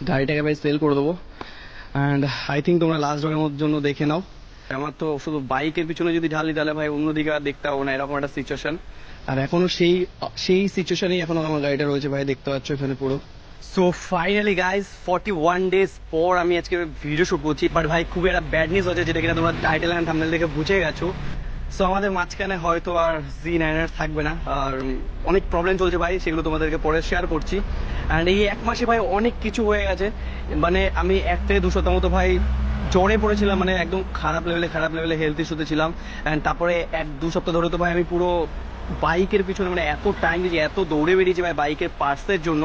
গাড়িটাকে ভাই সেল করে দেবো। অ্যান্ড আই থিঙ্ক তোমরা লাস্ট ডের জন্য দেখে নাও। আমার তো শুধু বাইকের পিছনে যদি ঢালি তাহলে ভাই অন্যদিকে আর দেখতে পাবো না, এরকম একটা সিচুয়েশন। আর এখনো সেই সিচুয়েশনেই এখনো আমার গাড়িটা রয়েছে ভাই, দেখতে পাচ্ছ এখানে পুরো। সো ফাইনালি গাইজ 41 days পর আমি আজকে ভিডিও শুট করছি। বাট ভাই খুবই একটা ব্যাড নিউজ হচ্ছে, যেটা কিনা তোমরা টাইটেল অ্যান্ড থাম্বনেল দেখে বুঝে গেছো। সো আমাদের মাঝখানে হয়তো আর Z9 থাকবে না, আর অনেক প্রবলেম চলছে ভাই, সেগুলো তোমাদেরকে পরে শেয়ার করছি। অ্যান্ড এই এক মাসে ভাই অনেক কিছু হয়ে গেছে। মানে আমি 1 থেকে 2 সপ্তাহ মতো ভাই জ্বরে পড়েছিলাম, মানে একদম খারাপ লেভেলে হেলথ ইস্যুতে ছিলাম। অ্যান্ড তারপরে 1-2 সপ্তাহ ধরে তো ভাই আমি পুরো বাইকের পিছনে, মানে এত টাইম দিয়েছি, এত দৌড়ে বেরিয়েছি ভাই বাইকের পার্টসের জন্য।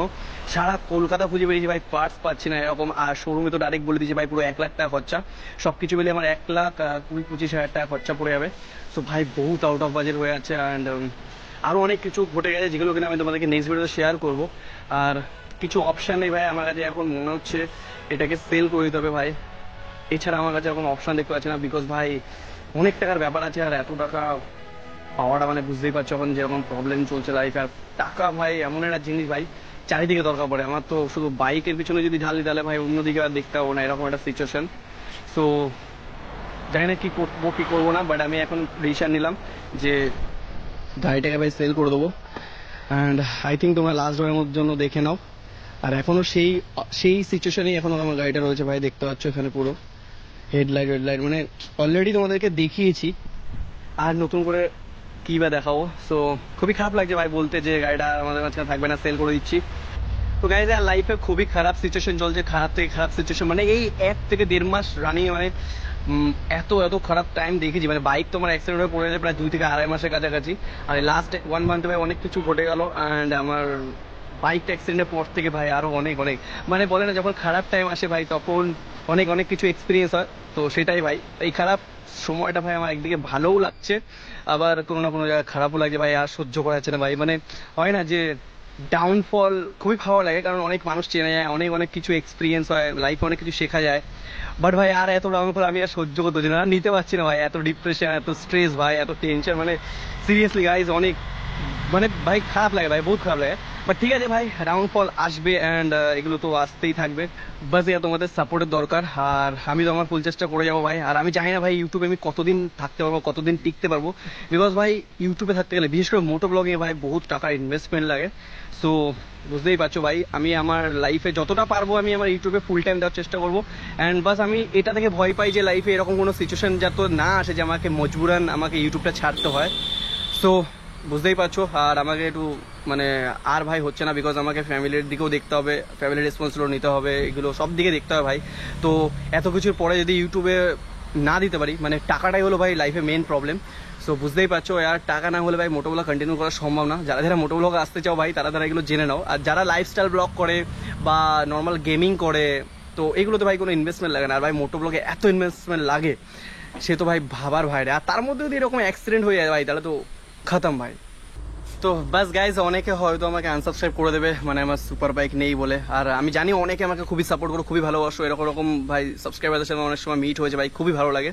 সারা কলকাতা খুঁজে বেরিয়েছি ভাই, পার্টস পাচ্ছি না এরকম। আর শোরুমে তো ডাইরেক্ট বলে দিয়েছি ভাই পুরো 1 লাখ টাকা খরচা, সবকিছু মিলে আমার 1,20,25 হাজার টাকা খরচা পড়ে যাবে। সো ভাই বহুত আউট অফ বাজেট হয়ে আছে। অ্যান্ড আরো অনেক কিছু ঘটে গেছে, যেগুলো কিনা আমি তোমাদেরকে নেক্সট ভিডিওতে শেয়ার করবো। আর কিছু অপশন নেই ভাই আমার কাছে, এখন মনে হচ্ছে এটাকে সেল করে দিতে হবে ভাই। এছাড়া আমার কাছে এখন অপশন দেখতে পাচ্ছি না, বিকজ ভাই অনেক টাকার ব্যাপার আছে। আর এত টাকা পাওয়াটা মানে বুঝতেই পারছো এখন যেরকম প্রবলেম চলছে লাইফে। আর টাকা ভাই এমন একটা জিনিস ভাই, চারিদিকে দরকার পড়ে। আমার তো শুধু বাইকের পিছনে যদি ঢালি তাহলে ভাই অন্যদিকে আর দেখতে পাবো না, এরকম একটা সিচুয়েশন। সো জানি না কি করবো কি করবো না, বাট আমি এখন ডিসিশন নিলাম যে গাড়িটাকে ভাই সেল করে দেবো। অ্যান্ড আই থিঙ্ক তোমরা লাস্ট ডের জন্য দেখে নাও। আর এখনো সেই সিচুয়েশনেই এখনো আমার গাড়িটা রয়েছে ভাই, দেখতে পাচ্ছ এখানে পুরো হেডলাইট মানে অলরেডি তোমাদেরকে দেখিয়েছি, আর নতুন করে কি বা দেখাবো। সো খুবই খারাপ লাগছে ভাই বলতে যে গাড়িটা আমাদের মাঝখানে থাকবে না, সেল করে দিচ্ছি। তো গাইজ আর লাইফে খুবই খারাপ সিচুয়েশন চলছে, খারাপ থেকে খারাপ সিচুয়েশন। মানে এই 1 থেকে 1.5 মাস রানিং, মানে এত খারাপ টাইম দেখেছি। মানে বাইক তো আমার অ্যাক্সিডেন্ট হয়ে পড়ে গেছে প্রায় 2 থেকে 2.5 মাসের কাছাকাছি। আর লাস্ট 1 মান্থে ভাই অনেক কিছু ঘটে গেল। অ্যান্ড আমার বাইকটা অ্যাক্সিডেন্টের পর থেকে ভাই আরো অনেক মানে বলে না, যখন খারাপ টাইম আসে ভাই তখন অনেক কিছু এক্সপিরিয়েন্স হয়। তো সেটাই ভাই, এই খারাপ সময়টা ভাই আমার একদিকে ভালোও লাগছে, আবার কোনো না কোনো জায়গায় খারাপও লাগছে ভাই। আর সহ্য করা যাচ্ছে না ভাই, মানে হয় না যে ডাউনফল খুবই ভালো লাগে, কারণ অনেক মানুষ চেনা যায়, অনেক কিছু এক্সপিরিয়েন্স হয় লাইফে, অনেক কিছু শেখা যায়। বাট ভাই আর এত ডাউনফল আমি আর সহ্য করতে পারছি না, নিতে পারছি না ভাই। এত ডিপ্রেশন, এত স্ট্রেস ভাই, এত টেনশন, মানে সিরিয়াসলি গাইজ অনেক মানে ভাই খারাপ লাগে ভাই, বহুত খারাপ লাগে। বাট ঠিক আছে ভাই, ডাউনফল আসবে অ্যান্ড এগুলো তো আসতেই থাকবে। বাস এটা তোমাদের সাপোর্টের দরকার, আর আমি তো আমার ফুল চেষ্টা করে যাবো ভাই। আর আমি জানি না ভাই ইউটিউবে আমি কতদিন থাকতে পারবো, কতদিন টিকতে পারবো, বিকজ ভাই ইউটিউবে থাকতে গেলে বিশেষ করে মোটো ব্লগে ভাই বহুত টাকার ইনভেস্টমেন্ট লাগে। সো বুঝতেই পারছো ভাই, আমি আমার লাইফে যতটা পারবো আমি আমার ইউটিউবে ফুল টাইম দেওয়ার চেষ্টা করবো। অ্যান্ড বাস আমি এটা থেকে ভয় পাই যে লাইফে এরকম কোনো সিচুয়েশন যাতে না আসে যে আমাকে মজবুরান আমাকে ইউটিউবটা ছাড়তে হয়। সো বুঝতেই পারছো, আর আমাকে একটু মানে আর ভাই হচ্ছে না, বিকজ আমাকে ফ্যামিলির দিকেও দেখতে হবে, ফ্যামিলির রেসপন্সিবিলিটি নিতে হবে, এগুলো সব দিকে দেখতে হবে ভাই। তো এত কিছুর পরে যদি ইউটিউবে না দিতে পারি, মানে টাকাটাই হলো ভাই লাইফে মেন প্রবলেম। সো বুঝতেই পারছো, আর টাকা না হলে ভাই মোটো ব্লগ কন্টিনিউ করা সম্ভব না। যারা মোটো ব্লগ আসতে চাও ভাই, তারা এগুলো জেনে নাও। আর যারা লাইফস্টাইল ব্লগ করে বা নর্মাল গেমিং করে, তো এগুলোতে ভাই কোনো ইনভেস্টমেন্ট লাগে না। আর ভাই মোটো ব্লগে এত ইনভেস্টমেন্ট লাগে, সে তো ভাই ভাবার ভাইরে। আর তার মধ্যে যদি এরকম অ্যাক্সিডেন্ট হয়ে যায় ভাই, তাহলে তো খতম ভাই। তো বাস গাইজ, অনেকে হয়তো আমাকে আনসাবস্ক্রাইব করে দেবে, মানে আমার সুপার বাইক নেই বলে। আর আমি জানি অনেকে আমাকে খুবই সাপোর্ট করো, খুবই ভালোবাসো, এরকম ভাই সাবস্ক্রাইবারদের সাথে অনেক সময় মিট হয়েছে ভাই, খুবই ভালো লাগে।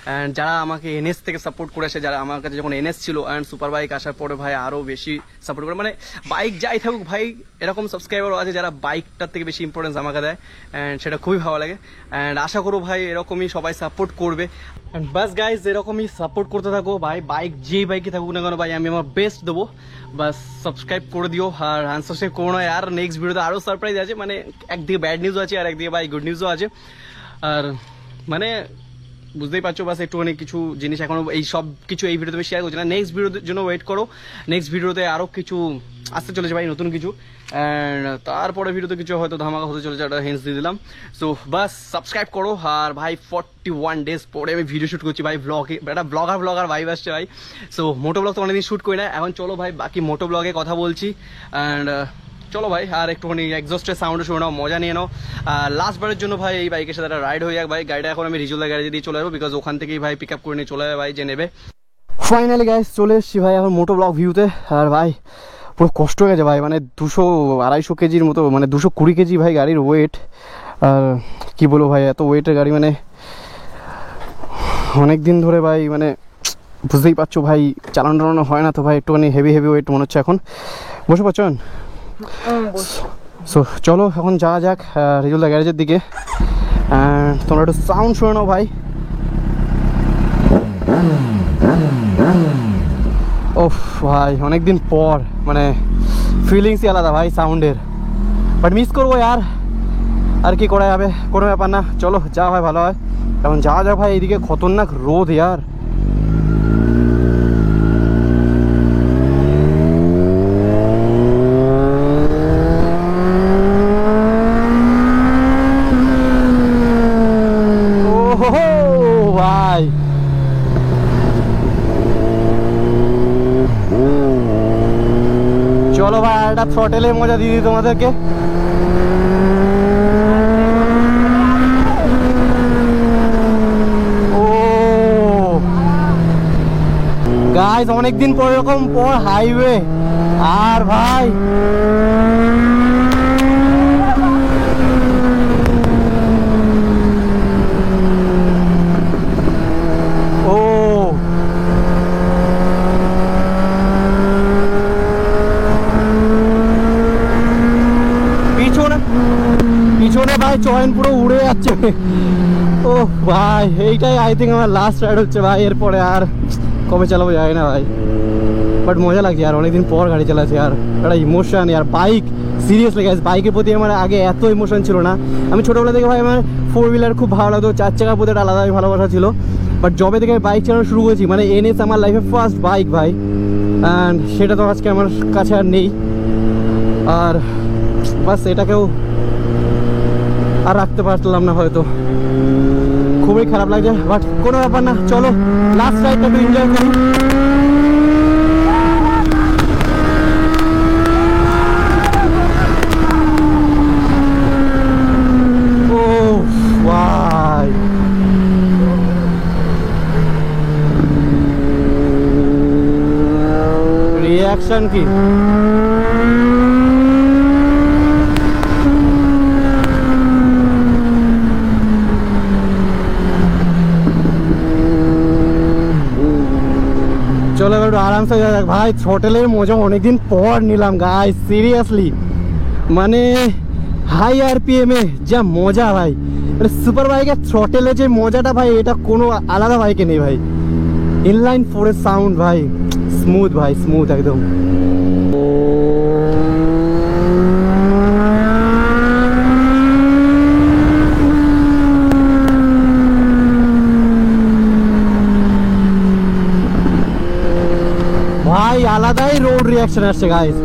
অ্যান্ড যারা আমাকে এনএস থেকে সাপোর্ট করে আসে, যারা আমার কাছে যখন এনএস ছিল অ্যান্ড সুপার বাইক আসার পরে ভাই আরও বেশি সাপোর্ট করে, মানে বাইক যাই থাকুক ভাই, এরকম সাবস্ক্রাইবারও আছে যারা বাইকটার থেকে বেশি ইম্পর্টেন্স আমাকে দেয়। অ্যান্ড সেটা খুবই ভালো লাগে। অ্যান্ড আশা করো ভাই এরকমই সবাই সাপোর্ট করবে। অ্যান্ড বাস গাইজ, এরকমই সাপোর্ট করতে থাকো ভাই, বাইক যেই বাইকে থাকুক না কেন ভাই, আমি আমার বেস্ট দেবো। বাস সাবস্ক্রাইব করে দিও, আর আনসাবস্ক্রাইব করো না। আর নেক্সট ভিডিওতে আরও সারপ্রাইজ আছে, মানে একদিকে ব্যাড নিউজ আছে আর একদিকে ভাই গুড নিউজও আছে। আর মানে বুঝতেই পারছো, বাস একটুখানি কিছু জিনিস এখনো এই সব কিছু এই ভিডিওতে শেয়ার করছি না। নেক্সট ভিডিওর জন্য ওয়েট করো, নেক্সট ভিডিওতে আরও কিছু আসতে চলেছে ভাই, নতুন কিছু। অ্যান্ড তারপরে ভিডিওতে কিছু হয়তো ধামাকা হতে চলেছে, একটা হিন্টস দিয়ে দিলাম। সো বাস সাবস্ক্রাইব করো। আর ভাই 41 days পরে আমি ভিডিও শুট করছি ভাই, ব্লগে একটা ব্লগার ভাইব আসছে ভাই। সো মোটো ব্লগ তো অনেকদিন শুট করি না, এখন চলো ভাই বাকি মোটো ব্লগে কথা বলছি। অ্যান্ড চলো ভাই, আর একটুখানি এক্সস্টের সাউন্ডও শুনে নাও, মজা নিয়ে নাও। লাস্ট বারের জন্য ভাই এই বাইকের সাথে একটা রাইড হয়ে যাক ভাই। গাড়িটা এখন আমি রিজুয়াল গ্যারেজে দিয়ে চলে যাবো, বিকজ ওখান থেকেই ভাই পিক আপ করে নিয়ে চলে যাবে ভাই যে নেবে। ফাইনালি গাইস চলে এসেছি ভাই এখন মোটো ব্লগ ভিউতে। আর ভাই পুরো কষ্ট হয়ে গেছে ভাই, মানে 200-250 কেজির মতো, মানে 220 কেজি ভাই গাড়ির ওয়েট। আর কী বলবো ভাই, এত ওয়েটের গাড়ি মানে অনেক দিন ধরে ভাই, মানে বুঝতেই পারছো ভাই চালানো হয় না, তো ভাই একটুখানি হেভি ওয়েট মনে হচ্ছে এখন। বসে পাচ্ছেন? সো চলো এখন যাওয়া যাক রেজুলদা গ্যারেজের দিকে। তোমরা একটু সাউন্ড শুনে নাও ভাই। ওফ ভাই অনেকদিন পর, মানে ফিলিংসই আলাদা ভাই সাউন্ডের, বাট মিস করবো यार, আর কি করা যাবে, কোনো ব্যাপার না। চলো যা হয় ভালো হয়, এখন যাওয়া যাক ভাই। এদিকে খতরনাক রোদ यार। ভাই চলো ভাই একটা থ্রটেলে মজা দিয়ে দিই তোমাদেরকে। ও গাইস অনেকদিন পর এরকম পর হাইওয়ে, আর ভাই পিছনে ভাই চয়ন পুরো উড়ে যাচ্ছে। ও ভাই এইটাই আই থিঙ্ক আমার লাস্ট রাইড হচ্ছে ভাই, এরপরে আর কবে চালাবো যায় না ভাই, বাট মজা লাগছে আর অনেকদিন পর গাড়ি চালাচ্ছে। আর একটা ইমোশন আর বাইক, সিরিয়াসলি গাইস বাইকের প্রতি আমার আগে এত ইমোশন ছিল না। আমি ছোটোবেলা থেকে ভাই আমার 4 হুইলার খুব ভালো লাগতো, 4 চাকার প্রতি একটা আলাদাই ভালোবাসা ছিল, বাট যবে থেকে আমি বাইক চালানো শুরু করেছি, মানে এনএস আমার লাইফের ফার্স্ট বাইক ভাই, অ্যান্ড সেটা তো আজকে আমার কাছে আর নেই। আর বাস এটাকেও আর রাখতে পারলাম না হয়তো, খুবই খারাপ লাগছে, বাট কোনো ব্যাপার না। চলো লাস্ট রাইডটা একটু এনজয় করি। ও ভাই রিঅ্যাকশন কি, চলো একটু আরামসে যাওয়া যাক ভাই। হোটেলের মজা অনেকদিন পর নিলাম গাইস, সিরিয়াসলি মানে হাই আরপিএম এ যা মজা ভাই, মানে সুপার বাইকের থ্রটেলে যে মজাটা ভাই, এটা কোনো আলাদা বাইকে নেই ভাই। ইনলাইন 4 এর সাউন্ড ভাই স্মুথ ভাই, স্মুথ একদম। ভাই আলাদাই রোড রিঅ্যাকশন আসছে গাইস।